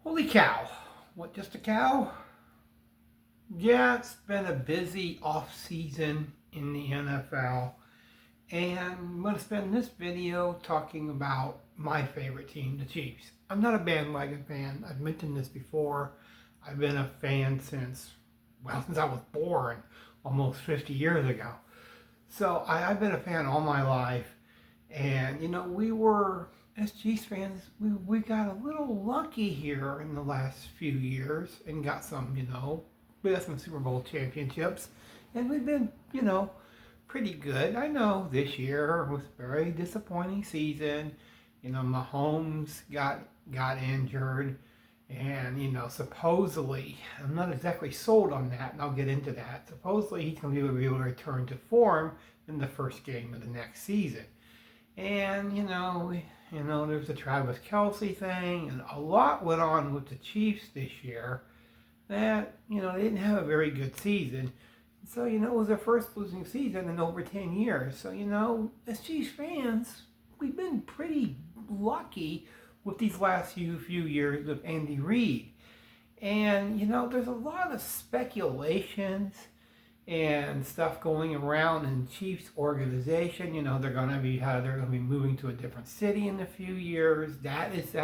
Holy cow. What, just a cow? Yeah, it's been a busy off season in the NFL. And I'm going to spend this video talking about my favorite team, the Chiefs. I'm not a bandwagon fan. I've mentioned this before. I've been a fan since I was born, almost 50 years ago. So I've been a fan all my life. And, as Chiefs fans, we got a little lucky here in the last few years and got we got some Super Bowl championships. And we've been, pretty good. I know this year was a very disappointing season. Mahomes got injured. And, supposedly, I'm not exactly sold on that, and I'll get into that. Supposedly, he's going to be able to return to form in the first game of the next season. And, there's the Travis Kelce thing, and a lot went on with the Chiefs this year that, they didn't have a very good season. So, it was their first losing season in over 10 years. So, as Chiefs fans, we've been pretty lucky with these last few years of Andy Reid. And, there's a lot of speculations and stuff going around in Chiefs organization. They're going to be moving to a different city in a few years. That is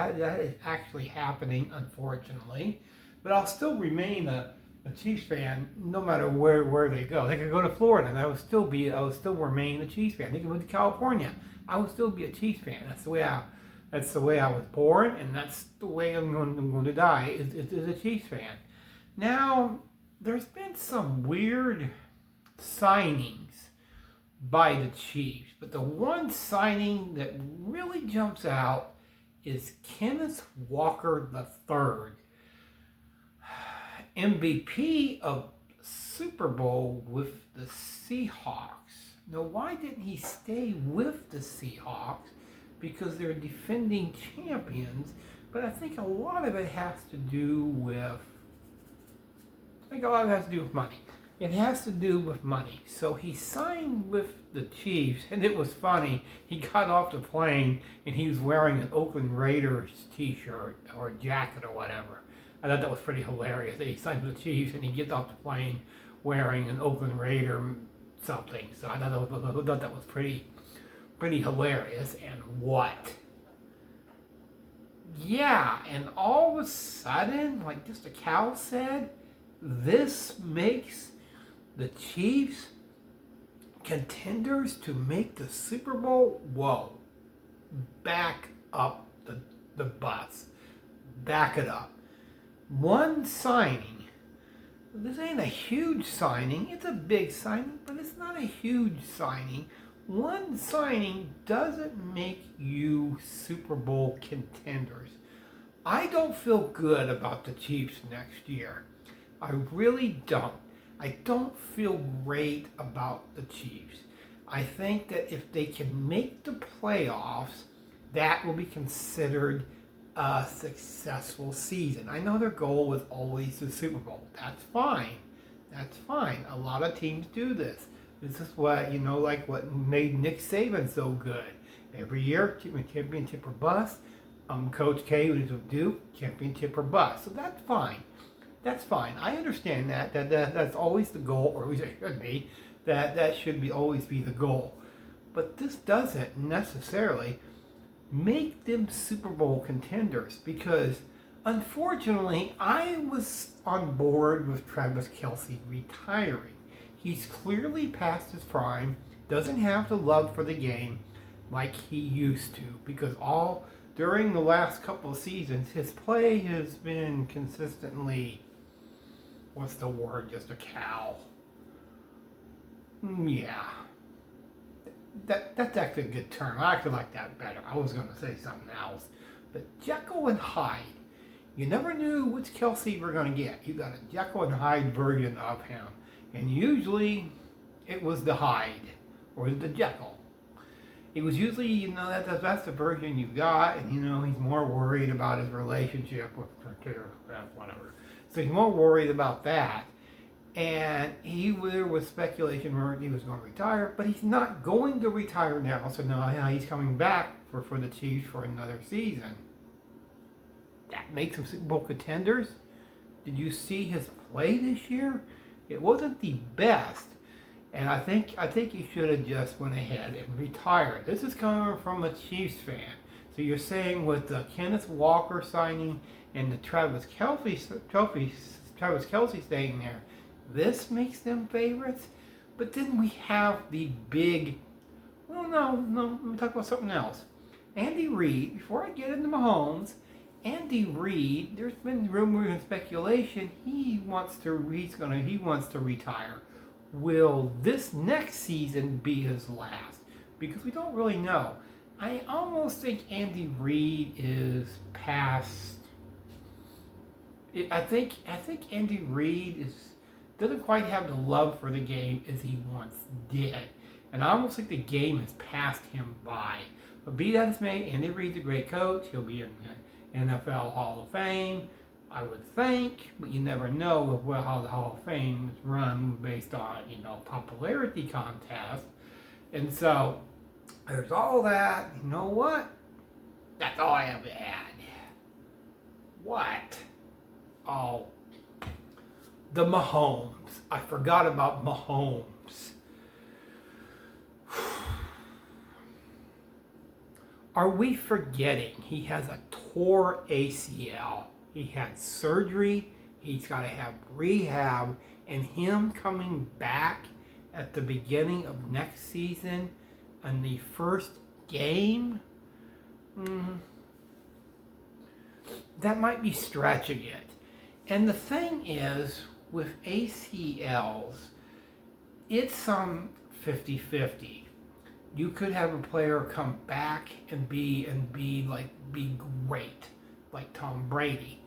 actually happening, unfortunately. But I'll still remain a Chiefs fan no matter where they go. They could go to Florida, and I would still remain a Chiefs fan. They could go to California, I would still be a Chiefs fan. That's the way I was born, and that's the way I'm going to die is a Chiefs fan. Now, there's been some weird signings by the Chiefs, but the one signing that really jumps out is Kenneth Walker III, MVP of Super Bowl with the Seahawks. Now, why didn't he stay with the Seahawks? Because they're defending champions, but I think a lot of it has to do with money. It has to do with money. So he signed with the Chiefs, and it was funny. He got off the plane, and he was wearing an Oakland Raiders t-shirt or jacket or whatever. I thought that was pretty hilarious. He signed with the Chiefs, and he gets off the plane wearing an Oakland Raider something. So I thought that was pretty hilarious. And what? Yeah, and all of a sudden, like just a cow said, this makes the Chiefs contenders to make the Super Bowl. Whoa. Back up the bus. Back it up. One signing. This ain't a huge signing. It's a big signing, but it's not a huge signing. One signing doesn't make you Super Bowl contenders. I don't feel good about the Chiefs next year. I really don't. I don't feel great about the Chiefs. I think that if they can make the playoffs, that will be considered a successful season. I know their goal was always the Super Bowl. That's fine. That's fine. A lot of teams do this. This is what, what made Nick Saban so good. Every year, championship or bust. Coach K, when he was with Duke, championship or bust. So that's fine. That's fine. I understand that's always the goal, or at least it should be. That should always be the goal. But this doesn't necessarily make them Super Bowl contenders, because unfortunately I was on board with Travis Kelce retiring. He's clearly past his prime, doesn't have the love for the game like he used to, because during the last couple of seasons his play has been consistently, what's the word, just a cow. Yeah. That's actually a good term. I actually like that better. I was going to say something else. But Jekyll and Hyde. You never knew which Kelce you were going to get. You got a Jekyll and Hyde version of him. And usually it was the Hyde or the Jekyll. It was usually, that's the version you got. And, he's more worried about his relationship with whatever. So he's more worried about that. And there was speculation where he was going to retire, but he's not going to retire now. So now he's coming back for the Chiefs for another season. That makes them Super Bowl contenders. Did you see his play this year? It wasn't the best. And I think he should have just went ahead and retired. This is coming from a Chiefs fan. So you're saying with the Kenneth Walker signing and the Travis Kelce staying there, this makes them favorites? But then we have the big, well, no, let me talk about something else. Andy Reid, before I get into Mahomes, Andy Reid, there's been rumors and speculation he wants to retire. Will this next season be his last? Because we don't really know. I almost think Andy Reid is past. I think Andy Reid doesn't quite have the love for the game as he once did, and I almost think the game has passed him by. But be that as may, Andy Reid's a great coach. He'll be in the NFL Hall of Fame, I would think, but you never know how the Hall of Fame is run based on, popularity contest. And so there's all that. You know what? That's all I have to add. What? Oh, the Mahomes. I forgot about Mahomes. Are we forgetting he has a tore ACL? He had surgery, he's got to have rehab, and him coming back at the beginning of next season on the first game, that might be stretching it. And the thing is, with ACLs, it's some 50-50. You could have a player come back and be great, like Tom Brady.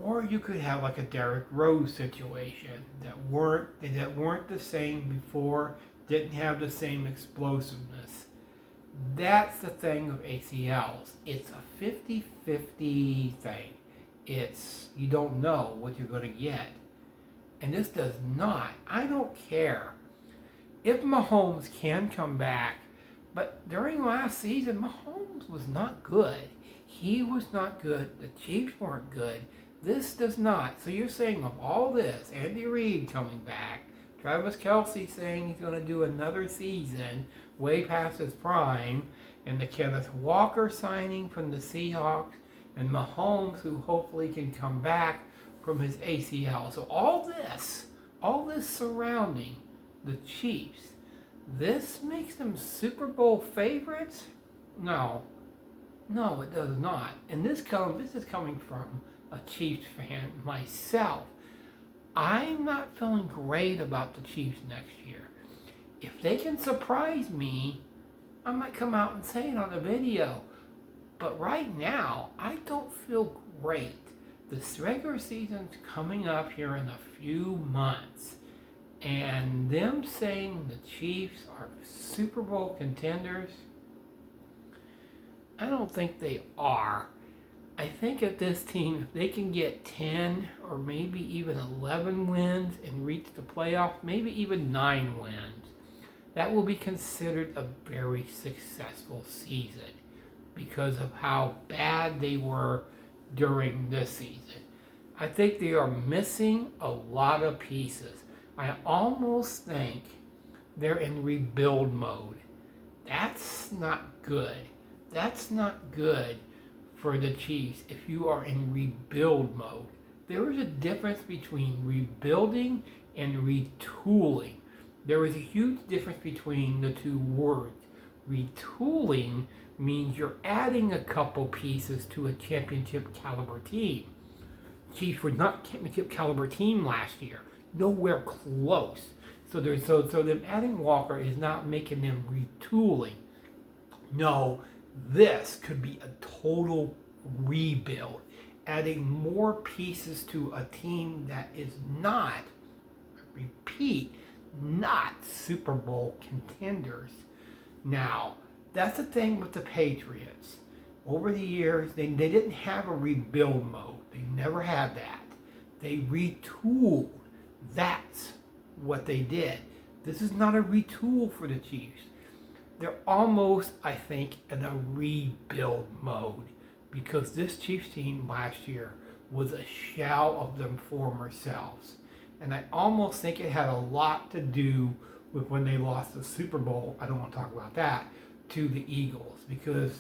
Or you could have like a Derrick Rose situation that weren't the same before, didn't have the same explosiveness. That's the thing with ACLs. It's a 50-50 thing. You don't know what you're going to get. And this does not. I don't care. If Mahomes can come back, but during last season, Mahomes was not good. He was not good. The Chiefs weren't good. This does not. So you're saying of all this, Andy Reid coming back, Travis Kelce saying he's going to do another season way past his prime, and the Kenneth Walker signing from the Seahawks, and Mahomes who hopefully can come back from his ACL. So all this surrounding the Chiefs, this makes them Super Bowl favorites? No, it does not. And this is coming from a Chiefs fan myself. I'm not feeling great about the Chiefs next year. If they can surprise me, I might come out and say it on the video. But right now, I don't feel great. This regular season's coming up here in a few months. And them saying the Chiefs are Super Bowl contenders, I don't think they are. I think if this team, if they can get 10 or maybe even 11 wins and reach the playoffs, maybe even 9 wins, that will be considered a very successful season because of how bad they were during this season. I think they are missing a lot of pieces. I almost think they're in rebuild mode. That's not good. That's not good for the Chiefs if you are in rebuild mode. There is a difference between rebuilding and retooling. There is a huge difference between the two words. Retooling means you're adding a couple pieces to a championship caliber team. Chiefs were not a championship caliber team last year. Nowhere close. So them adding Walker is not making them retooling. No, this could be a total rebuild, adding more pieces to a team that is not, repeat, not Super Bowl contenders. Now, that's the thing with the Patriots. Over the years, they didn't have a rebuild mode. They never had that. They retooled. That's what they did. This is not a retool for the Chiefs. They're almost, I think, in a rebuild mode. because this Chiefs team last year was a shell of their former selves. And I almost think it had a lot to do with when they lost the Super Bowl. I don't want to talk about that, to the Eagles, because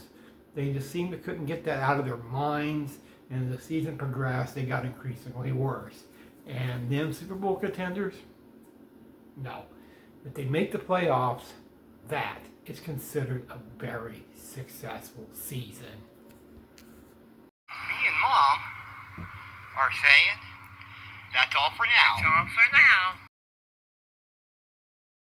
they just seemed to couldn't get that out of their minds. And as the season progressed, they got increasingly worse. And them Super Bowl contenders? No. If they make the playoffs, that is considered a very successful season. Me and Mom are saying that's all for now. That's all for now.